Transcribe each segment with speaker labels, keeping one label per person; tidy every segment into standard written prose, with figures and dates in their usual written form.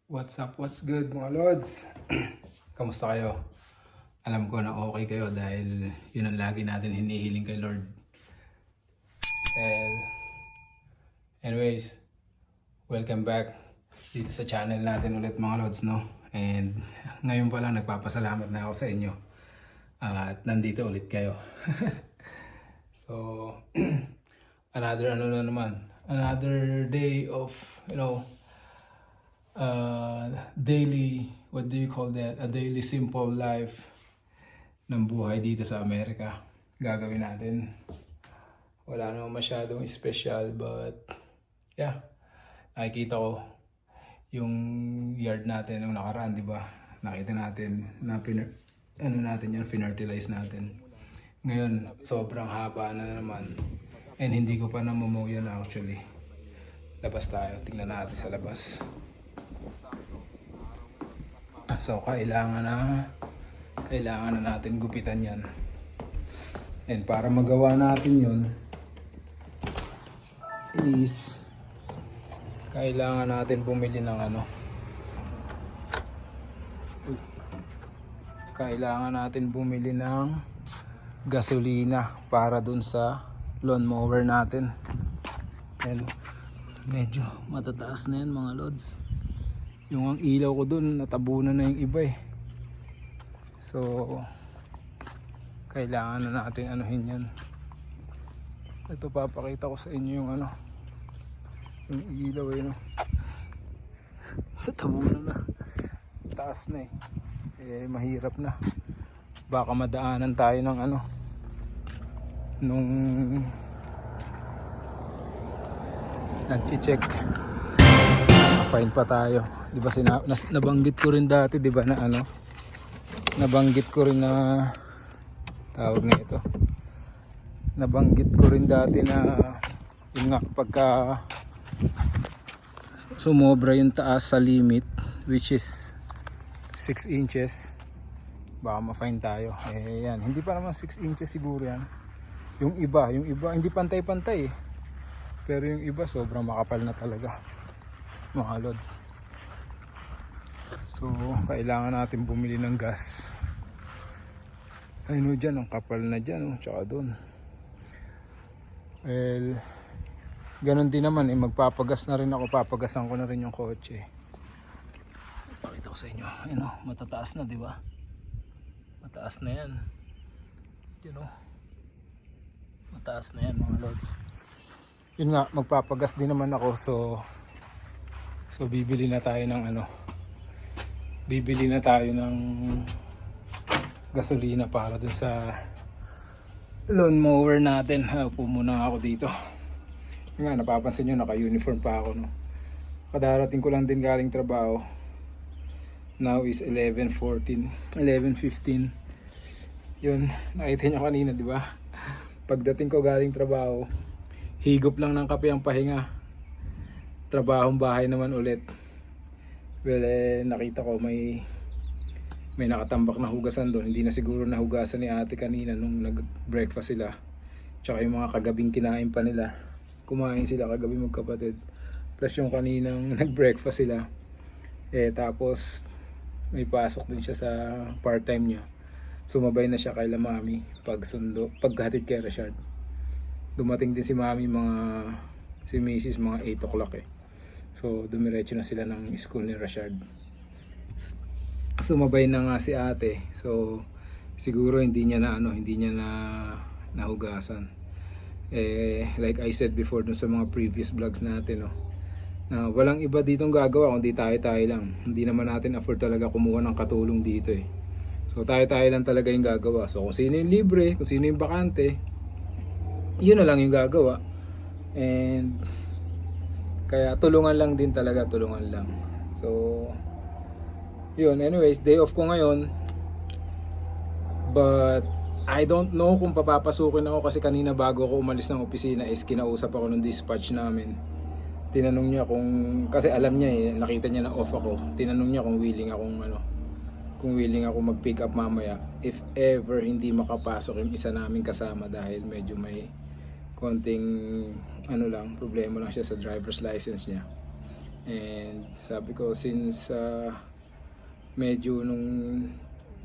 Speaker 1: What's up? What's good mga Lods? Kamusta kayo? Alam ko na okay kayo dahil yun ang lagi natin hinihiling kay Lord. And anyways, welcome back dito sa channel natin ulit mga Lods, no? And ngayon pa lang nagpapasalamat na ako sa inyo. At nandito ulit kayo. So, another another day of, daily, what do you call that? A daily simple life ng buhay dito sa Amerika. Gagawin natin. Wala naman masyadong special, but yeah, nakikita ko yung yard natin nung nakaraan, di ba? Nakita natin na fertilize natin. Ngayon, sobrang haba na naman. And hindi ko pa namomow yun actually. Labas tayo, tingnan natin sa labas. So kailangan na natin gupitan yan. And para magawa natin yun is kailangan natin bumili ng gasolina para dun sa lawnmower natin. And medyo matataas na yan mga Lods. Yung ang ilaw ko dun natabunan na yung iba eh. So kailangan na natin anuhin yan. Ito papakita ko sa inyo yung yung ilaw eh, no? Natabunan na, taas na eh, mahirap na. Baka madaanan tayo ng nung nag-check, fine pa tayo, di ba? Nabanggit ko rin dati, di ba, na nabanggit ko rin na tawag na ito, nabanggit ko rin dati na yun nga, pagka sumobra yung taas sa limit, which is 6 inches, baka ma-fine tayo. Eh yan, hindi pa naman 6 inches siguro yan. Yung iba hindi pantay-pantay eh. Pero yung iba sobrang makapal na talaga mga Lods. So kailangan natin bumili ng gas. Ay no, dyan ang kapal na dyan, tsaka doon. Well, ganun din naman eh, magpapagas na rin ako, papagasan ko na rin yung kotse. Pakita ko sa inyo, matataas na, di ba? Mataas na yan, mataas na yan mga Lods. Yun nga, magpapagas din naman ako, so bibili na tayo ng gasolina para dun sa lawnmower natin. Upo muna ako dito. Yun nga, napapansin nyo, naka-uniform pa ako, no? Kadarating ko lang din galing trabaho. Now is 11:15. Yun, nakita nyo kanina, di ba? Pagdating ko galing trabaho, higop lang ng kape ang pahinga. Trabahong bahay naman ulit. Well, nakita ko may nakatambak na hugasan doon. Hindi na siguro nahugasan ni ate kanina nung nag-breakfast sila. Tsaka yung mga kagabing kinain pa nila. Kumain sila kagabi magkapatid. Plus yung kaninang nag-breakfast sila. Tapos may pasok din siya sa part-time niya. Sumabay na siya kay la mami paghatid kay Rashard. Dumating din si mami si Mrs. mga 8 o'clock eh. So dumiretso na sila ng school ni Rashard. Sumabay na nga si ate. So siguro hindi niya na nahugasan. Like I said before dun sa mga previous vlogs natin, no, na walang iba ditong gagawa kundi tayo lang. Hindi naman natin afford talaga kumuha ng katulong dito eh. So tayo lang talaga yung gagawa. So kung sino yung libre, kung sino yung bakante, yun na lang yung gagawa. And kaya tulungan lang din talaga, tulungan lang. So yun, anyways, day off ko ngayon. But I don't know kung papapasukin ako kasi kanina bago ako umalis ng opisina is kinausap ako ng dispatch namin. Tinanong niya kasi alam niya eh, nakita niya na off ako. Tinanong niya kung willing ako mag-pick up mamaya if ever hindi makapasok yung isa namin kasama dahil medyo may konting problema lang siya sa driver's license niya. And sabi ko since medyo nung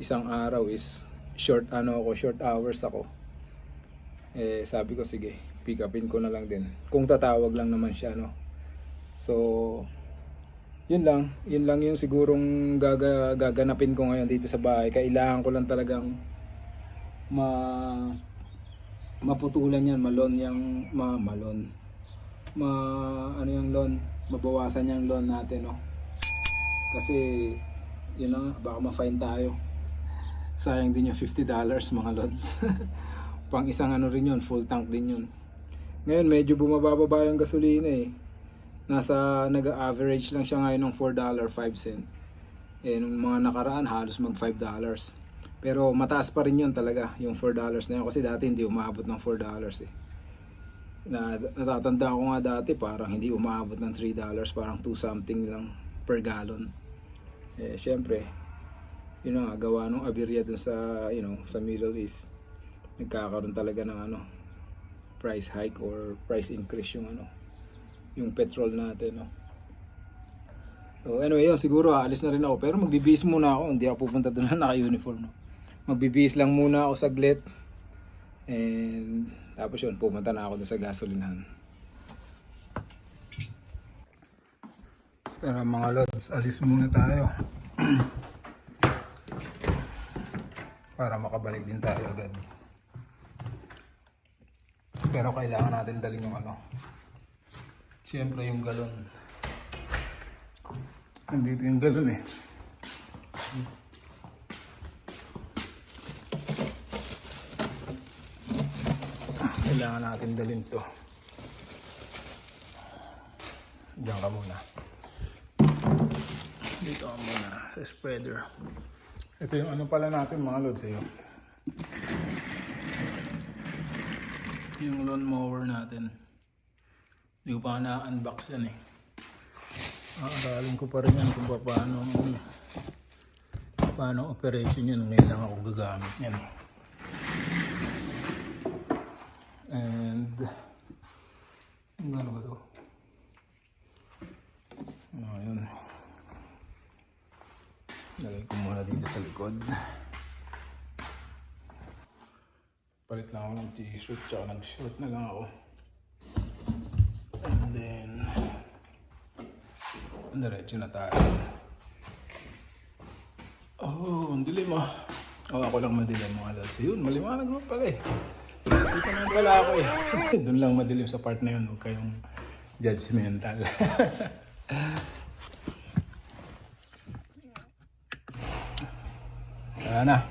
Speaker 1: isang araw is short hours ako. Sabi ko sige, pick upin ko na lang din. Kung tatawag lang naman siya, no. So yun lang yung sigurong gaganapin ko ngayon dito sa bahay. Kailangan ko lang talagang maputulan yan, ano yung loan, mabawasan yung loan natin, no. Kasi yun na, baka ma-fine tayo. Sayang din yung $50 mga lods. Pang isang ano rin yun, full tank din yun. Ngayon medyo bumababa yung gasolina eh. Nag-average lang siya ngayon ng $4.05. Nung mga nakaraan halos mag $5. Pero mataas pa rin yun talaga, yung $4 na yun. Kasi dati hindi umabot ng $4 eh. Natatanda ko nga dati parang hindi umabot ng $3, parang 2 something lang per gallon. Syempre, yun nga, gawa nung aberya dun sa, sa Middle East. Nagkakaroon talaga ng price hike or price increase yung petrol natin, no. So anyway, yun, siguro aalis na rin ako, pero magbibihis muna ako, hindi ako pupunta doon na naka-uniform, no. Magbibihis lang muna ako saglit, and tapos yun, pumunta na ako doon sa gasolinahan. Tara mga lods, alis muna tayo. Para makabalik din tayo agad. Pero kailangan natin dalhin yung siyempre yung galon. Nandito yung galon eh. Kailangan natin dalhin to. Diyan ka muna. Dito ka muna sa spreader. Ito yung pala natin mga lods eh. Yung lawn mower natin. Hindi ko pa na-unbox yan eh. Aaralin ko pa rin yan kung paano operation yun. Ngayon lang ako gagamit yan. And ano ba ito? Ayun. Lagay ko muna dito sa likod. Palit lang ako ng t-shirt tsaka nag-short na lang ako. And then diretso na tayo. Oh, ang dilim ah. Ako lang madilim mga lods. Yun, maliwanag mo pala eh. Dito naman pala ako eh. Doon lang madilim sa part na yun. Huwag kayong judgmental. Tara na.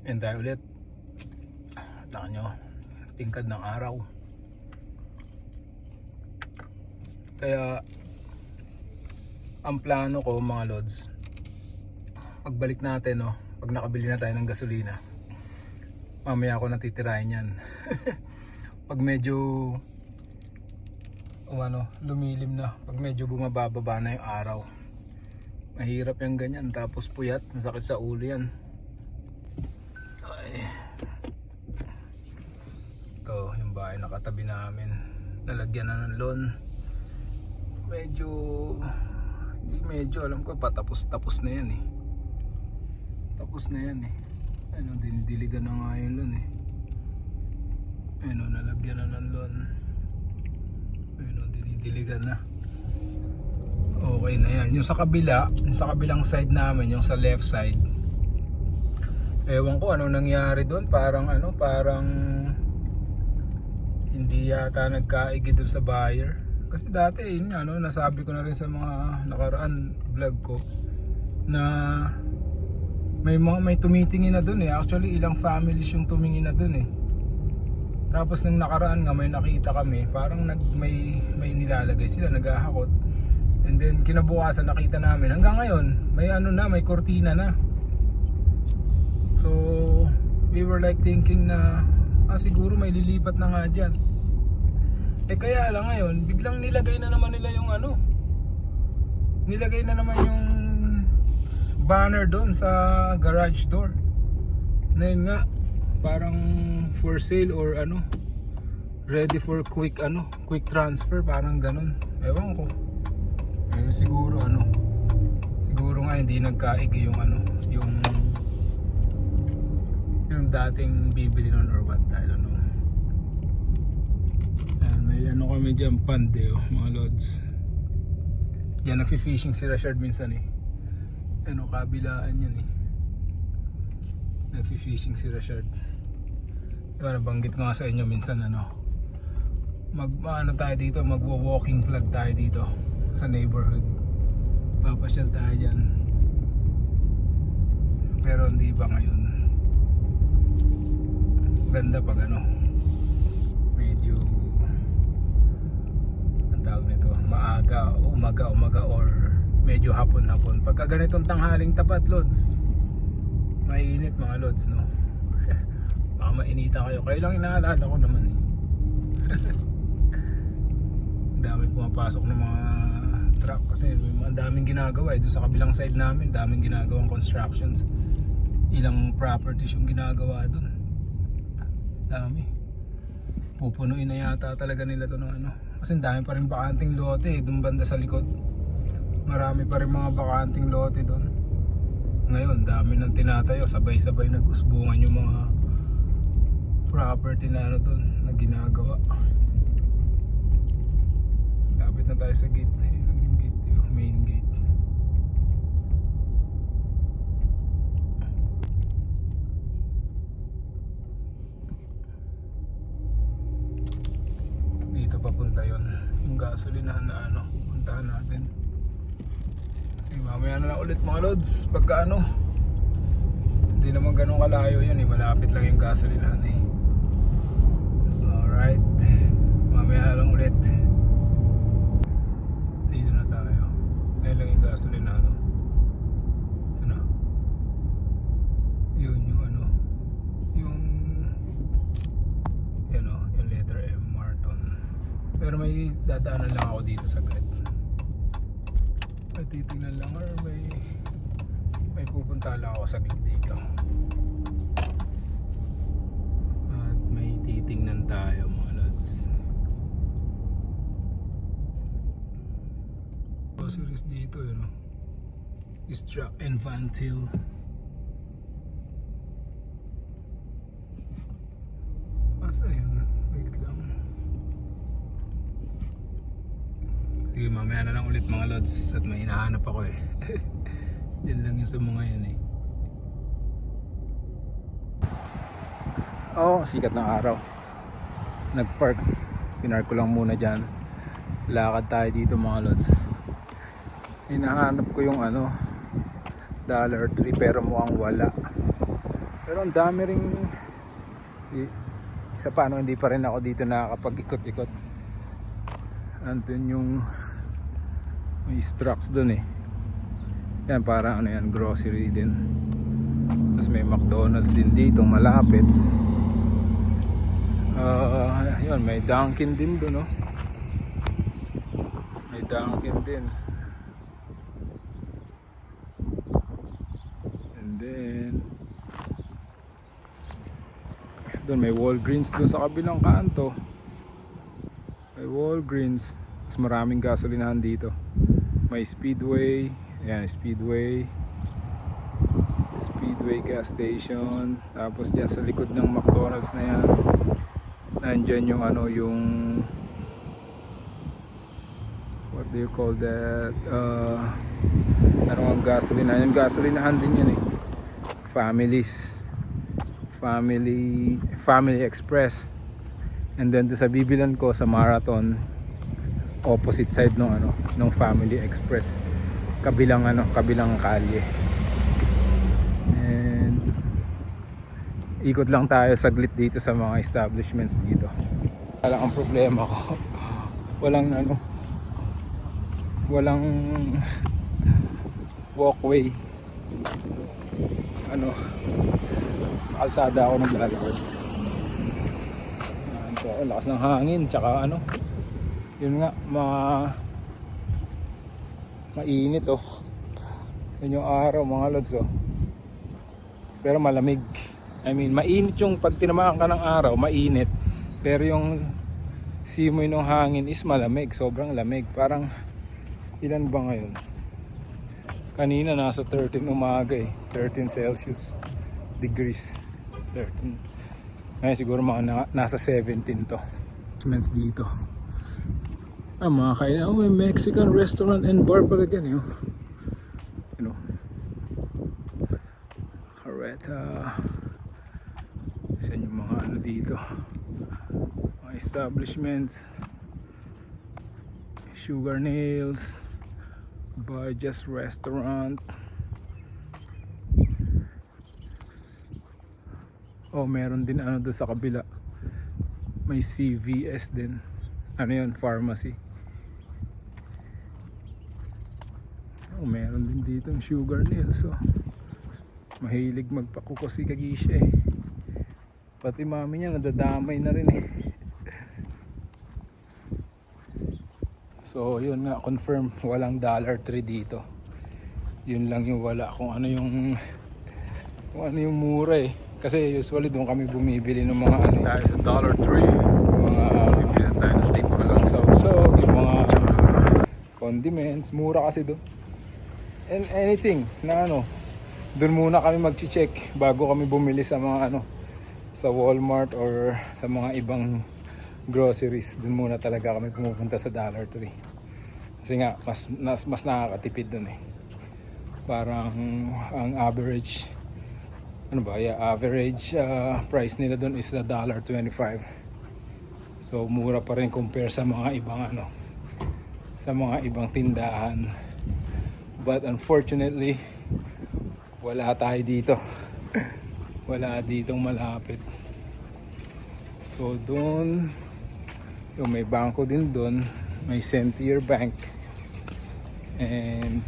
Speaker 1: And tayo ulit. Taan nyo, tingkad ng araw. Kaya ang plano ko mga lods, pagbalik natin pag nakabili na tayo ng gasolina, mamaya ako natitirahin yan. Pag medyo lumilim na, pag medyo bumababa na yung araw, mahirap yung ganyan, tapos puyat, masakit sa ulo yan. Ay. Ito yung bahay na katabi namin, nalagyan na ng lawn. Medyo alam ko patapos na yan eh. Tapos na yan eh. Dinidiligan na nga yung lawn eh. Nalagyan na ng lawn. Dinidiligan na. Okay na yan. Yung sa kabilang side namin, yung sa left side, ewan ko ano nangyari doon. Parang hindi yata nagkaigi doon sa buyer. Kasi dati yun nga, nasabi ko na rin sa mga nakaraan vlog ko na may tumitingin na dun eh. Actually ilang families yung tumingin na dun eh. Tapos nung nakaraan nga may nakita kami, parang may nilalagay sila, naghahakot. And then kinabukasan nakita namin, hanggang ngayon may kortina na. So we were like thinking na siguro may lilipat na nga dyan. Kaya lang ngayon, biglang nilagay na naman nila yung nilagay na naman yung banner doon sa garage door. Na yun nga, parang for sale or ready for quick transfer, parang ganun. Ewan ko. Eh, siguro siguro nga hindi nagkaig yung yung dating bibili nun or what, I don't know. And may kami dyan, pande mga lods. Yan, nagfi-fishing si Rashard minsan eh. Kabilaan yan eh. Nagfi-fishing si Rashard. Diba, nabanggit ko nga sa inyo minsan tayo dito, magwo-walking flag tayo dito sa neighborhood. Papasyal tayo dyan. Pero hindi ba ngayon? Ganda pag medyo ang tawag nito, maaga, umaga or medyo hapon. Pagka ganitong tanghaling tapat, lods, mainit mga lods, no? Baka mainita kayo. Kayo lang inaalala ko naman eh. Dami pumapasok ng mga truck kasi ang daming ginagawa eh. Doon sa kabilang side namin, daming ginagawang constructions. Ilang properties yung ginagawa doon. Dami. Pupunuin na yata talaga nila to ng kasi dami pa rin bakanting lote eh, doon banda sa likod. Marami pa rin mga bakanting lote doon. Ngayon dami nang tinatayo, sabay-sabay nag-usbungan yung mga property na doon na ginagawa. Lapit na tayo sa gate. Ayun lang yung gate, yung main gate. Papunta yon yung gasolinahan na pupuntahan natin. Sige, mamaya na lang ulit mga lods pagka hindi naman ganun kalayo yun eh, malapit lang yung gasolinahan eh. Alright, mamaya na lang ulit. Dito na tayo, ngayon lang yung gasolinahan. Ito na yun yung yung letter M, Marton. Pero may dadaanan lang ako dito saglit. May titingnan lang or may pupunta lang ako saglit dito. At may titingnan tayo mga lods. Groceries dito Strack and Van Til. Asa yun? Wait lang. Sige, mamaya na lang ulit mga lods at may hinahanap ako eh. Diyan lang yung sa mga yan eh. Sikat ng araw. Nagpark. Pinark ko lang muna dyan. Lakad tayo dito mga lods. Hinahanap ko yung Dollar Tree pero mukhang wala. Pero ang dami ring isa pa hindi pa rin ako dito nakakapag-ikot-ikot. Andun yung may Strax dun eh. Yan parang grocery din. Tapos may McDonald's din dito malapit. Yun, may Dunkin din dun May Dunkin din. And then doon may Walgreens doon sa kabilang kanto. May Walgreens. Mas maraming gasolinahan dito. May Speedway. Ayan, Speedway gas station. Tapos dyan sa likod ng McDonald's na yan, nandyan yung yung what do you call that, ang gasolinahan. Yung gasolinahan din yan eh. Family Express. And then sa bibilan ko sa Marathon, opposite side ng Family Express, kabilang kalye. And ikot lang tayo saglit dito sa mga establishments dito. Wala ang problema ko. Walang walkway. Sa kalsada ako naglalakad. So, lakas ng hangin, tsaka yun nga, mainit yun yung araw mga lods pero malamig. I mean, mainit yung pag tinamaan ka ng araw, mainit, pero yung simoy ng hangin is malamig, sobrang lamig. Parang ilan ba ngayon? Kanina nasa 13 umaga eh, 13 Celsius degrees, 13. Ngayon siguro mga nasa 17 to. Men's dito. Mga kainan. Oh, may Mexican restaurant and bar pala dyan eh. You know, Carreta. Saan yung mga ano dito, mga establishments. Sugar Nails, Barjas Restaurant. Oh, meron din ano doon sa kabila, may CVS din. Ano yun? Pharmacy. Oh, meron din dito ang Sugar Nails. So mahilig magpakuko si Kagisha eh. Pati mami niya nadadamay na rin eh. So yun nga, confirm walang $3 dito. Yun lang yung wala, kung ano yung mura eh. Kasi usually doon kami bumibili ng mga ano tayo sa $3. Yung mga bibili tayo ng tipo lang sausaw, yung mga condiments, mura kasi doon. And anything na ano, doon muna kami mag-check bago kami bumili sa mga ano, sa Walmart or sa mga ibang groceries. Doon muna talaga kami pumupunta sa $3. Kasi nga mas nakakatipid doon eh. Parang ang average average price nila doon is $1.25. So mura pa rin compare sa mga ibang ano, sa mga ibang tindahan. But unfortunately wala tayo dito. Wala ditong malapit. So doon yung may bangko din doon, may Centier Bank. And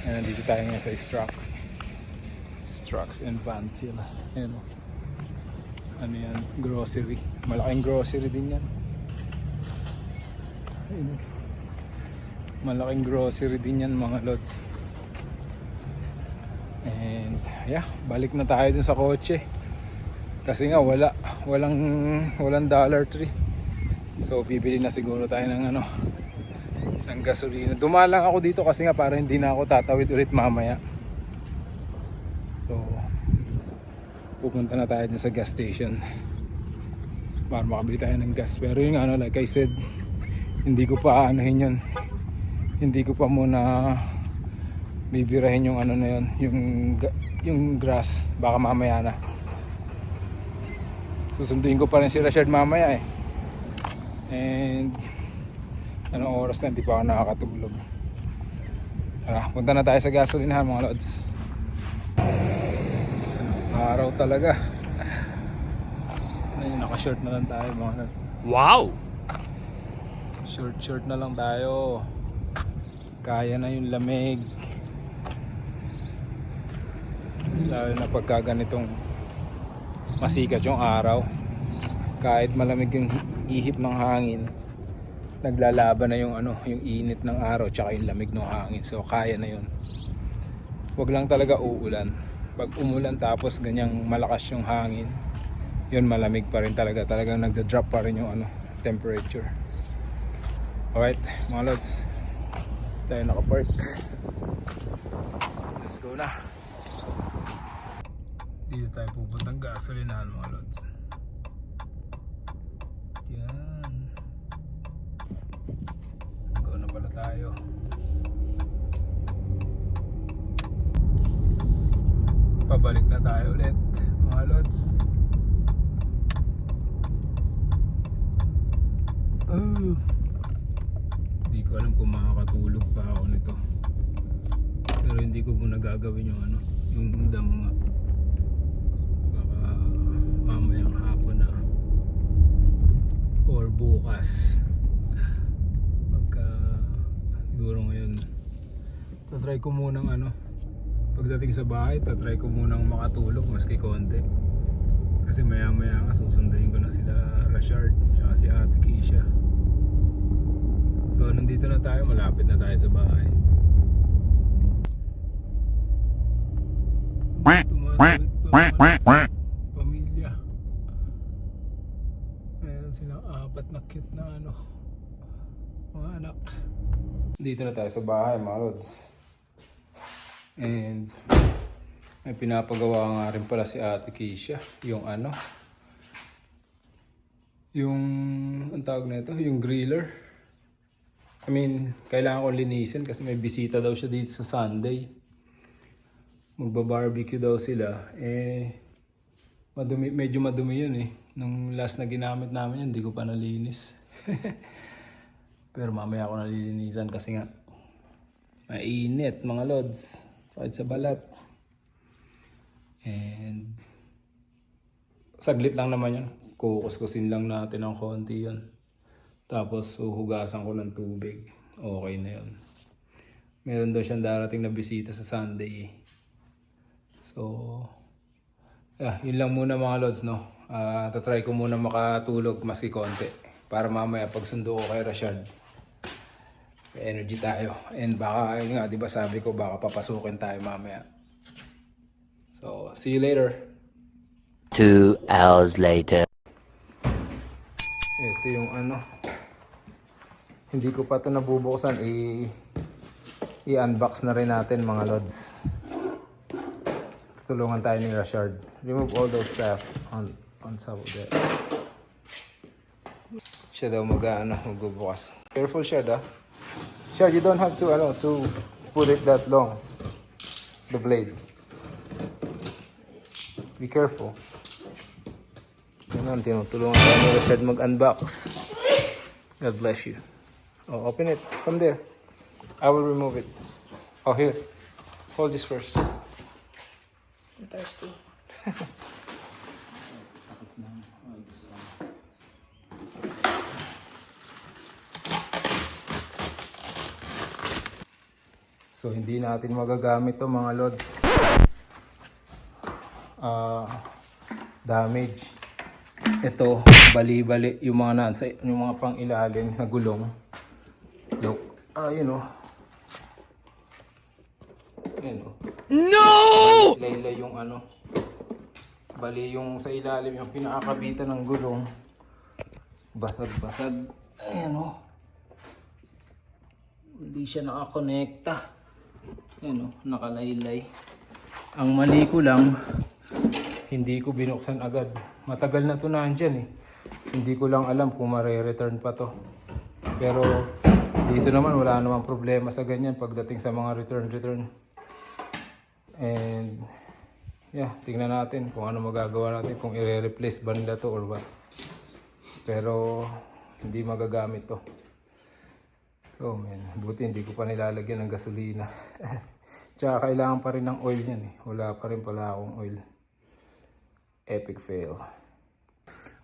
Speaker 1: nandito tayo ngayon sa Strucks and Vantil. Ayan o. Ano yan? Grocery. Malaking grocery din yan. Ayan o. Malaking grocery din yan mga lods. And yeah, balik na tayo dun sa kotse. Kasi nga walang $3. So bibili na siguro tayo ng ano, ng gasolina. Dumalang ako dito kasi nga para hindi na ako tatawid ulit mamaya. So pupunta na tayo dun sa gas station para makabili tayo ng gas. Pero yung ano, like I said, hindi ko pa anuhin yun. Hindi ko pa muna bibirahin yung ano na yun, yung grass. Baka mamaya na. Susunduin ko pa rin si Rashard mamaya eh. And anong oras na, hindi pa ako nakakatulog. Tara, punta na tayo sa gasolinahan mga lods. Araw talaga. Ayun, naka-short na lang tayo mga lods.
Speaker 2: Wow!
Speaker 1: Short na lang tayo. Kaya na yung lamig. Lalo na pagka ganitong masikat yung araw. Kahit malamig yung ihip ng hangin, naglalaban na yung ano, yung init ng araw tsaka yung lamig ng hangin. So kaya na yun. Wag lang talaga uulan. Pag umulan tapos ganyang malakas yung hangin, yun malamig pa rin talaga. Talagang nagda-drop pa rin yung ano, temperature. Alright mga lods, tayo nakapark. Let's go na. Dito tayo pupuntang gasolinahan mga lods. Yan. Go na pala tayo. Pabalik na tayo ulit mga lods. Hindi ko alam kung makakatulog pa ako nito. Pero hindi ko muna gagawin yung ano, yung dam nga. Baka mamayang hapon na or bukas. Pagka siguro ngayon tatry ko munang ano, pagdating sa bahay tatry ko munang makatulog maski konti. Kasi maya maya nga susunduin ko na sila Rashard at si Ate Keisha. So nandito na tayo, malapit na tayo sa bahay. Tumatawid pa pamilya. Meron silang 4 cute na ano, mga anak. Dito na tayo sa bahay mga lods. And may pinapagawa nga rin pala si Ate Keisha. Yung ano, yung, ang tawag na ito, yung griller. I mean, kailangan ko linisin kasi may bisita daw siya dito sa Sunday. Magba-barbecue daw sila. Madumi, medyo madumi yun eh. Nung last na ginamit namin yun, hindi ko pa nalinis. Pero mamaya ako nalilinisan kasi nga mainit mga lods. Sakit sa balat. And saglit lang naman yun. Kukuskusin lang natin ng konti yun. Tapos uhugasan ko ng tubig. Okay na yun. Meron daw siyang darating na bisita sa Sunday. So, yun lang muna mga lods, no? Tatry ko muna makatulog maski konti. Para mamaya pag sundo ko kay Rashad, energy tayo. And baka, yun nga, di ba sabi ko, baka papasukin tayo mamaya. So, see you later.
Speaker 2: 2 hours later.
Speaker 1: Ito yung ano. Hindi ko pa ito nabubuksan. I-unbox na rin natin mga lods. Tutulungan tayo ni Rashard. Remove all those stuff on top of that. Siya daw magbubukas. Careful Shard ah. Shard, you don't have to put it that long. The blade. Be careful. Yan, tinutulungan tayo ni Rashard mag-unbox. God bless you. Oh, open it from there. I will remove it. Oh, here. Hold this first.
Speaker 3: I'm thirsty.
Speaker 1: So hindi natin magagamit to mga lods. Damage. Ito, bali-bali yung mga nasa, yung mga pang ilalim na gulong. Look, you know. No! Laylay yung ano. Bali yung sa ilalim, yung pinakakabitan ng gulong. Basag-basag. Ayan o. Hindi siya nakakonekta. Ayan o, nakalaylay. Ang mali ko lang, hindi ko binuksan agad. Matagal na to nandyan eh. Hindi ko lang alam kung mare-return pa to. Pero dito naman wala namang problema sa ganyan pagdating sa mga return. And yeah, tingnan natin kung ano magagawa natin, kung i-replace ba nila to or what. Pero hindi magagamit to. Oh man, buti hindi ko pa nilalagyan ng gasolina. Tsaka kailangan pa rin ng oil yan eh. Wala pa rin pala akong oil. Epic fail.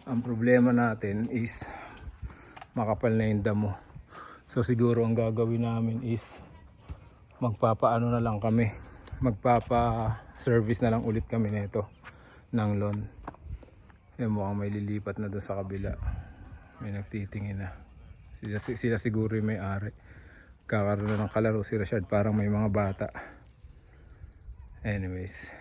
Speaker 1: Ang problema natin is makapal na yung damo. So siguro ang gagawin namin is magpapaano na lang kami. Magpapa-service na lang ulit kami nito ng lawn. Mukhang may lilipat na doon sa kabila. May nagtitingin na. Sila siguro yung may-ari. Kakaroon na ng kalaro si Rashad, parang may mga bata. Anyways.